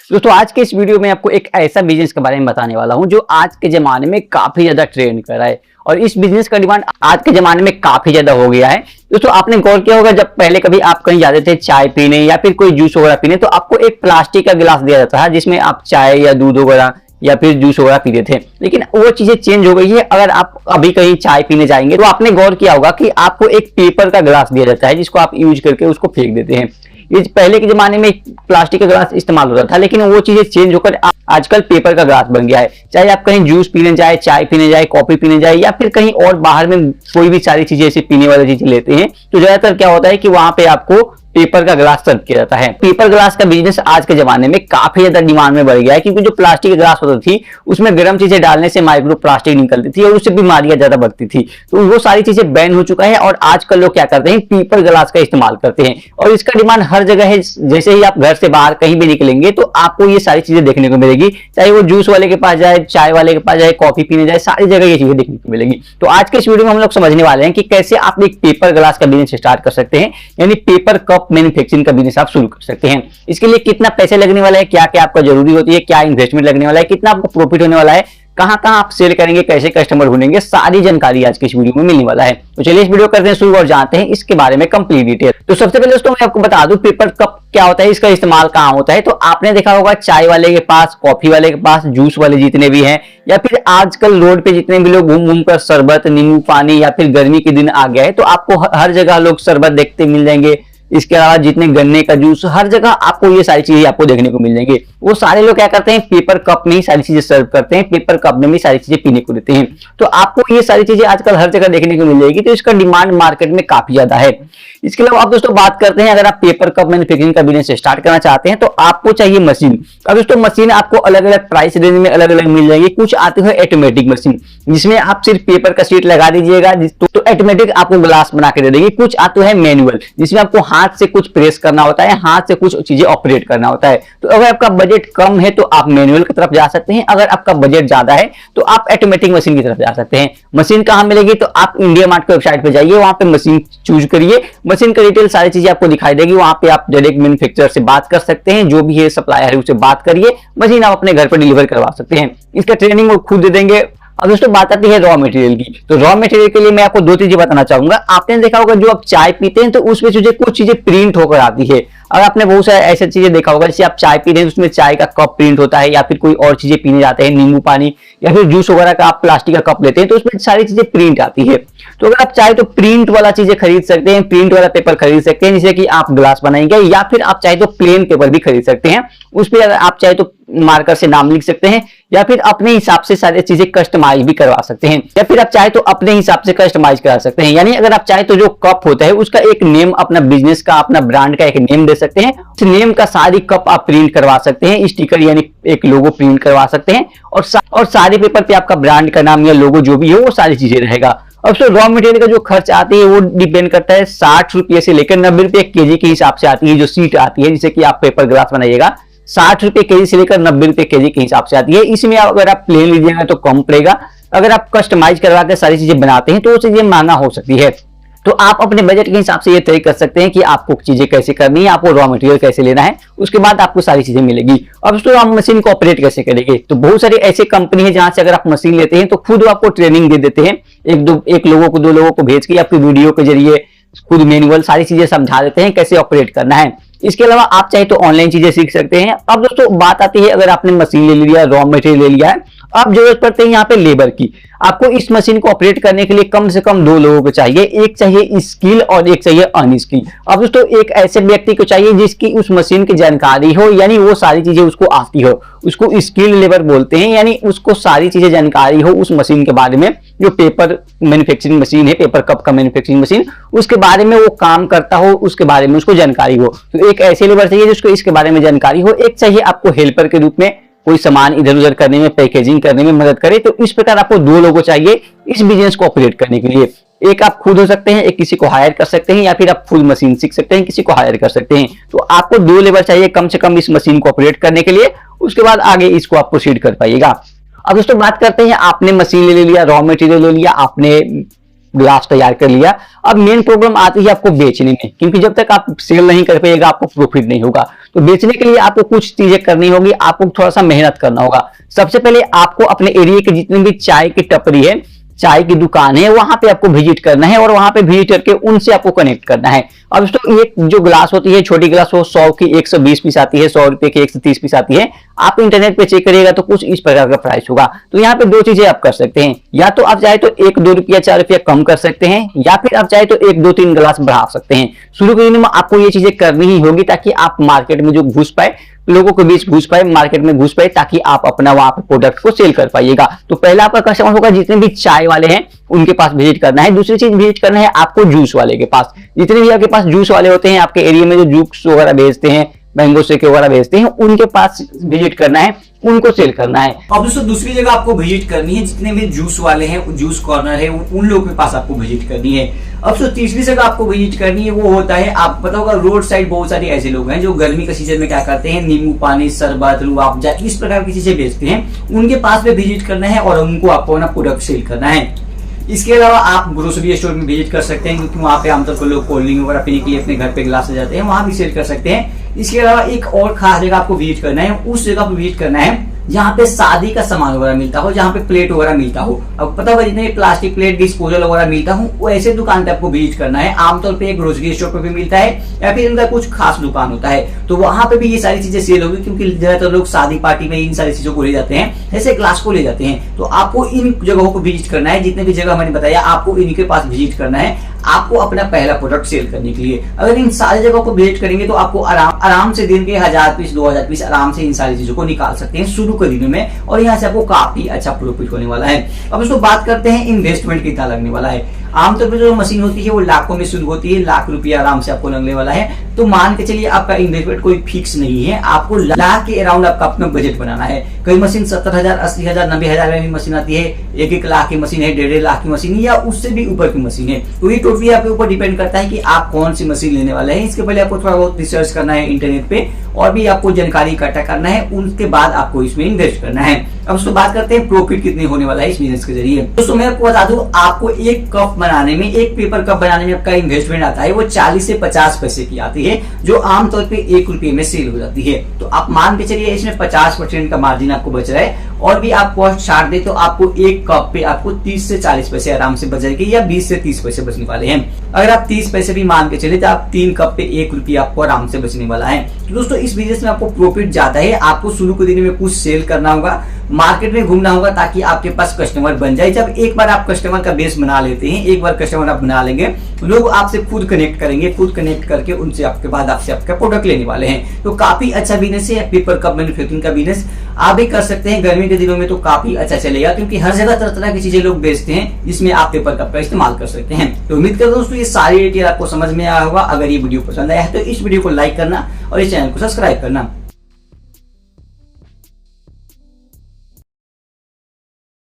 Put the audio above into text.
दोस्तों आज के इस वीडियो में आपको एक ऐसा बिजनेस के बारे में बताने वाला हूं जो आज के जमाने में काफी ज्यादा ट्रेंड कर रहा है और इस बिजनेस का डिमांड आज के जमाने में काफी ज्यादा हो गया है। दोस्तों आपने गौर किया होगा, जब पहले कभी आप कहीं जाते थे चाय पीने या फिर कोई जूस वगैरह पीने तो आपको एक प्लास्टिक का गिलास दिया जाता है जिसमें आप चाय या दूध वगैरह या फिर जूस वगैरह पीते थे। लेकिन वो चीजें चेंज हो गई है। अगर आप अभी कहीं चाय पीने जाएंगे तो आपने गौर किया होगा कि आपको एक पेपर का गिलास दिया जाता है जिसको आप यूज करके उसको फेंक देते हैं। ये पहले के जमाने में प्लास्टिक का ग्लास इस्तेमाल होता था, लेकिन वो चीजें चेंज होकर आजकल पेपर का ग्लास बन गया है। चाहे आप कहीं जूस पीने जाए, चाय पीने जाए, कॉफी पीने जाए या फिर कहीं और बाहर में कोई भी सारी चीजें ऐसी पीने वाली चीजें लेते हैं तो ज्यादातर क्या होता है कि वहां पे आपको पेपर का ग्लास सर्व किया जाता है। पेपर ग्लास का बिजनेस आज के जमाने में काफी ज्यादा डिमांड में बढ़ गया है, क्योंकि जो प्लास्टिक का ग्लास होता थी उसमें गर्म चीजें डालने से माइक्रो प्लास्टिक निकलती थी और उससे बीमारियां ज्यादा बढ़ती थी। तो वो सारी चीजें बैन हो चुका है और आजकल लोग क्या करते हैं, पेपर ग्लास का इस्तेमाल करते हैं और इसका डिमांड हर जगह है। जैसे ही आप घर से बाहर कहीं भी निकलेंगे तो आपको ये सारी चीजें देखने को मिलेगी, चाहे वो जूस वाले के पास जाए, चाय वाले के पास जाए, कॉफी पीने जाए, सारी जगह ये चीजें देखने को मिलेगी। तो आज के इस वीडियो में हम लोग समझने वाले हैं कि कैसे आप एक पेपर ग्लास का बिजनेस स्टार्ट कर सकते हैं, यानी पेपर कप मैन्युफैक्चरिंग का बिजनेस आप शुरू कर सकते हैं। इसके लिए कितना पैसे लगने वाला है, क्या क्या आपका जरूरी होती है, क्या इन्वेस्टमेंट लगने वाला है, कितना आपको प्रॉफिट होने वाला है, कहां कहां आप सेल करेंगे, कैसे कस्टमर ढूंढेंगे, सारी जानकारी आज के इस वीडियो में मिलने वाला है। तो चलिए इस वीडियो करते हैं शुरू और जानते हैं इसके बारे में कंप्लीट डिटेल। तो सबसे पहले दोस्तों मैं आपको बता दूं पेपर कप क्या होता है, इसका इस्तेमाल कहां होता है। तो आपने देखा होगा चाय वाले के पास, कॉफी वाले के पास, जूस वाले जितने भी हैं या फिर आजकल रोड पे जितने भी लोग घूम घूम कर शरबत, नींबू पानी या फिर गर्मी के दिन आ गया है तो आपको हर जगह लोग शरबत देखते मिल जाएंगे। इसके अलावा जितने गन्ने का जूस, हर जगह आपको ये सारी चीजें आपको देखने को मिल जाएंगे। वो सारे लोग क्या करते हैं, पेपर कप में ही सारी चीजें सर्व करते हैं, पेपर कप में ही सारी चीजें पीने को देते हैं। तो आपको ये सारी चीजें आजकल हर जगह देखने को मिल जाएगी, तो इसका डिमांड मार्केट में काफी ज्यादा है। इसके अलावा आप दोस्तों बात करते हैं, अगर आप पेपर कप मैन्युफैक्चरिंग का बिजनेस स्टार्ट करना चाहते हैं तो आपको चाहिए मशीन। अब दोस्तों मशीन आपको अलग अलग प्राइस रेंज में अलग अलग मिल जाएगी। कुछ आते हैं ऑटोमेटिक मशीन जिसमें आप सिर्फ पेपर का शीट लगा दीजिएगा तो ऑटोमेटिक आपको ग्लास बना के दे देगी। कुछ आते हैं मैनुअल जिसमें आपको हाथ से कुछ प्रेस करना होता है, हाथ से कुछ चीजें ऑपरेट करना होता है। तो अगर आपका बजट कम है तो आप मैनुअल की तरफ जा सकते हैं, अगर आपका बजट ज्यादा है तो आप ऑटोमेटिक मशीन की तरफ जा सकते हैं। मशीन कहां मिलेगी, तो आप इंडिया मार्ट की वेबसाइट पे जाइए, वहां पे मशीन चूज करिए, मशीन का डिटेल सारी चीजें आपको दिखाई देगी। वहां पे आप डायरेक्ट मैन्युफैक्चरर से बात कर सकते हैं, जो भी है सप्लायर है उससे बात करिए, मशीन आप अपने घर पर डिलीवर करवा सकते हैं। इसका ट्रेनिंग वो खुद दे देंगे। अब दोस्तों बात आती है रॉ मटेरियल की। तो रॉ मटेरियल के लिए मैं आपको दो चीजें बताना चाहूंगा। आपने देखा होगा जो आप चाय पीते हैं तो उसमें कुछ चीजें प्रिंट होकर आती है। अगर आपने बहुत सारे ऐसी चीजें देखा होगा, जैसे आप चाय पी रहे हैं उसमें चाय का कप प्रिंट होता है या फिर कोई और चीजें पीने जाते हैं, नींबू पानी या फिर जूस वगैरह का आप प्लास्टिक का कप लेते हैं तो उसमें सारी चीजें प्रिंट आती है। तो अगर आप चाहे तो प्रिंट वाला चीजें खरीद सकते हैं, प्रिंट वाला पेपर खरीद सकते हैं जिससे कि आप ग्लास बनाएंगे, या फिर आप चाहे तो प्लेन पेपर भी खरीद सकते हैं। उस पर अगर आप चाहे तो मार्कर से नाम लिख सकते हैं या फिर अपने हिसाब से सारी चीजें कस्टमाइज भी करवा सकते हैं, या फिर आप चाहे तो अपने हिसाब से कस्टमाइज करा सकते हैं। यानी अगर आप चाहे तो जो कप होता है उसका एक नेम, अपना बिजनेस का, अपना ब्रांड का एक नेम दे सकते हैं। उस नेम का सारी कप आप प्रिंट करवा सकते हैं, स्टिकर यानी एक लोगो प्रिंट करवा सकते हैं और सारे पेपर पे आपका ब्रांड का नाम या लोगो जो भी है वो सारी चीजें रहेगा। अब तो रॉ मटेरियल का जो खर्च आती है वो डिपेंड करता है 60 रुपये से लेकर 90 रुपये केजी के हिसाब से आती है। जो सीट आती है जिससे कि आप पेपर ग्लास बनाइएगा 60 रुपये केजी से लेकर 90 रुपये केजी के हिसाब से आती है। इसमें अगर आप प्लेन लीजिएगा तो कम पड़ेगा, अगर आप कस्टमाइज करवा कर सारी चीजें बनाते हैं तो वो चीजें महंगा हो सकती है। तो आप अपने बजट के हिसाब से ये तय कर सकते हैं कि आपको चीजें कैसे करनी है, आपको रॉ मटेरियल कैसे लेना है, उसके बाद आपको सारी चीजें मिलेगी। अब तो आप मशीन को ऑपरेट कैसे करेंगे, तो बहुत सारी ऐसी कंपनी है जहां से अगर आप मशीन लेते हैं तो खुद आपको ट्रेनिंग दे देते हैं, एक लोगों को, दो लोगों को भेज के आपकी वीडियो के जरिए खुद मैनुअल सारी चीजें समझा देते हैं कैसे ऑपरेट करना है। इसके अलावा आप चाहे तो ऑनलाइन चीजें सीख सकते हैं। अब दोस्तों बात आती है, अगर आपने मशीन ले लिया, रॉ मटेरियल ले लिया है, अब जरूरत पड़ती है यहाँ पे लेबर की। आपको इस मशीन को ऑपरेट करने के लिए कम से कम 2 लोगों को चाहिए, एक चाहिए स्किल और एक चाहिए अनस्किल। अब दोस्तों एक ऐसे व्यक्ति को चाहिए जिसकी उस मशीन की जानकारी हो, यानी वो सारी चीजें उसको आती हो, उसको स्किल लेबर बोलते हैं, यानी उसको सारी चीजें जानकारी हो उस मशीन के बारे में। जो पेपर मैन्युफैक्चरिंग मशीन है, पेपर कप का मैन्युफैक्चरिंग मशीन, उसके बारे में वो काम करता हो, उसके बारे में उसको जानकारी हो। तो एक ऐसे लेबर चाहिए जिसको इसके बारे में जानकारी हो। एक चाहिए आपको हेल्पर के रूप में, कोई सामान इधर उधर करने में, पैकेजिंग करने में मदद करे। तो इस प्रकार आपको 2 लोगों चाहिए इस बिजनेस को ऑपरेट करने के लिए। एक आप खुद हो सकते हैं, एक किसी को हायर कर सकते हैं, या फिर आप खुद मशीन सीख सकते हैं, किसी को हायर कर सकते हैं। तो आपको 2 लेबर चाहिए कम से कम इस मशीन को ऑपरेट करने के लिए, उसके बाद आगे इसको आप प्रोसीड कर पाइएगा। अब दोस्तों बात करते हैं, आपने मशीन ले लिया, रॉ मटेरियल ले लिया, आपने ग्लास तैयार कर लिया। अब मेन प्रॉब्लम आती है आपको बेचने में, क्योंकि जब तक आप सेल नहीं कर पाइएगा आपको प्रॉफिट नहीं होगा। तो बेचने के लिए आपको कुछ चीजें करनी होगी, आपको थोड़ा सा मेहनत करना होगा। सबसे पहले आपको अपने एरिया के जितने भी चाय की टपरी है, चाय की दुकान है, वहां पे आपको विजिट करना है और वहां पे विजिट करके उनसे आपको कनेक्ट करना है। अब दोस्तों एक जो ग्लास होती है, छोटी ग्लास, वो 100 की 120 पीस आती है, 100 रुपए की 130 पीस आती है। आप इंटरनेट पे चेक करिएगा तो कुछ इस प्रकार का प्राइस होगा। तो यहाँ पे दो चीजें आप कर सकते हैं, या तो आप चाहे तो 1-2 रुपया 4 रुपया कम कर सकते हैं, या फिर आप चाहे तो 1-2-3 ग्लास बढ़ा सकते हैं। शुरू के दिन में आपको ये चीजें करनी ही होगी ताकि आप मार्केट में जो घुस पाए, लोगों के बीच घुस पाए, मार्केट में घुस पाए, ताकि आप अपना वहां पे प्रोडक्ट को सेल कर पाइएगा। तो पहला आपका कस्टमर होगा जितने भी चाय वाले हैं उनके पास विजिट करना है। दूसरी चीज विजिट करना है आपको जूस वाले के पास। जितने भी आपके पास जूस वाले होते हैं, आपके एरिया में जो जूस वगैरह बेचते हैं, मैंगो शेक वगैरह बेचते हैं, उनके पास विजिट करना है, उनको सेल करना है। अब दोस्तों दूसरी जगह आपको विजिट करनी है, जितने भी जूस वाले हैं, जूस कॉर्नर है, उन लोगों के पास आपको विजिट करनी है। अब तो तीसरी जगह आपको विजिट करनी है, वो होता है, आप पता होगा रोड साइड बहुत सारे ऐसे लोग हैं जो गर्मी के सीजन में क्या करते हैं, नींबू पानी, शरबत, रूअफ़ज़ा, इस प्रकार की चीजें बेचते हैं। उनके पास में विजिट करना है और उनको आपको अपना प्रोडक्ट सेल करना है। इसके अलावा आप ग्रोसरी स्टोर में विजिट कर सकते हैं, क्योंकि वहां पे आमतौर पर लोग कोल्ड ड्रिंक वगैरह पीने के लिए अपने घर पे गिलास ले जाते हैं, वहां भी सेल कर सकते हैं। इसके अलावा एक और खास जगह आपको विजिट करना है, उस जगह पर विजिट करना है जहाँ पे शादी का सामान वगैरह मिलता हो, जहाँ पे प्लेट वगैरह मिलता हो। अब पता होगा जितने प्लास्टिक प्लेट, डिस्पोजल वगैरह मिलता हो, वो ऐसे दुकान पे आपको विजिट करना है। आमतौर पे ग्रोसरी स्टोर पे भी मिलता है या फिर इनका कुछ खास दुकान होता है, तो वहां पे भी ये सारी चीजें सेल होगी, क्योंकि ज्यादातर लोग शादी पार्टी में इन सारी चीजों को ले जाते हैं, ऐसे ग्लास को ले जाते हैं। तो आपको इन जगहों को विजिट करना है, जितने भी जगह मैंने बताया आपको इनके पास विजिट करना है, आपको अपना पहला प्रोडक्ट सेल करने के लिए। अगर इन सारी जगहों को विजिट करेंगे तो आपको आराम से दिन के 1000 पीस 2000 पीस आराम से इन सारी चीजों को निकाल सकते हैं शुरू के दिनों में, और यहाँ से आपको काफी अच्छा प्रॉफिट होने वाला है। अब दोस्तों बात करते हैं इन्वेस्टमेंट कितना लगने वाला है। आमतौर पर जो मशीन होती है वो लाखों में शुरू होती है, लाख रुपया आराम से आपको लगने वाला है। तो मान के चलिए आपका इन्वेस्टमेंट कोई फिक्स नहीं है, आपको लाख के अराउंड आपका अपना बजट बनाना है। कई मशीन 70,000, 80,000, 90,000 में भी मशीन आती है, 1-1 लाख की मशीन है, 1.5 लाख की मशीन है, या उससे भी ऊपर की मशीन है। तो ये टोटली आपके ऊपर डिपेंड करता है कि आप कौन सी मशीन लेने वाले हैं। इसके पहले आपको थोड़ा बहुत रिसर्च करना है इंटरनेट पे, और भी आपको जानकारी इकट्ठा करना है, उसके बाद आपको इसमें इन्वेस्ट करना है। अब दोस्तों बात करते हैं प्रॉफिट कितने होने वाला है इस बिजनेस के जरिए। दोस्तों मैं आपको बता दूं, आपको एक कप बनाने में, एक पेपर कप बनाने में आपका इन्वेस्टमेंट आता है वो 40 से 50 पैसे की आती है, जो आमतौर पे 1 रुपये में सेल हो जाती है। तो आप मान के चलिए इसमें 50% का मार्जिन आपको बच रहा है, और भी आप कॉस्ट छाड़ दे तो आपको एक कप पे आपको 30 से 40 पैसे आराम से बच जाएगी, या 20 से 30 पैसे बचने वाले हैं। अगर आप 30 पैसे भी मान के चले तो आप 3 कप पे 1 रुपया आपको आराम से बचने वाला है। तो दोस्तों इस बिजनेस में आपको प्रॉफिट ज्यादा है। आपको शुरू के दिन में कुछ सेल करना होगा, मार्केट में घूमना होगा, ताकि आपके पास कस्टमर बन जाए। जब एक बार आप कस्टमर का बेस बना लेते हैं, एक बार कस्टमर आप बना लेंगे, लोग आपसे खुद कनेक्ट करेंगे, खुद कनेक्ट करके उनसे आपके बाद आपसे आपका प्रोडक्ट लेने वाले हैं। तो काफी अच्छा बिजनेस है पेपर कप मैन्युफैक्चरिंग का बिजनेस, आप भी कर सकते हैं। गर्मी के दिनों में तो काफी अच्छा चलेगा, क्योंकि हर जगह तरह तरह की चीजें लोग बेचते हैं, जिसमें आप पेपर कप का इस्तेमाल कर सकते हैं। तो उम्मीद करता हूं दोस्तों ये सारी डिटेल आपको समझ में आया होगा। अगर ये वीडियो पसंद आया है तो इस वीडियो को लाइक करना और इस चैनल को सब्सक्राइब करना।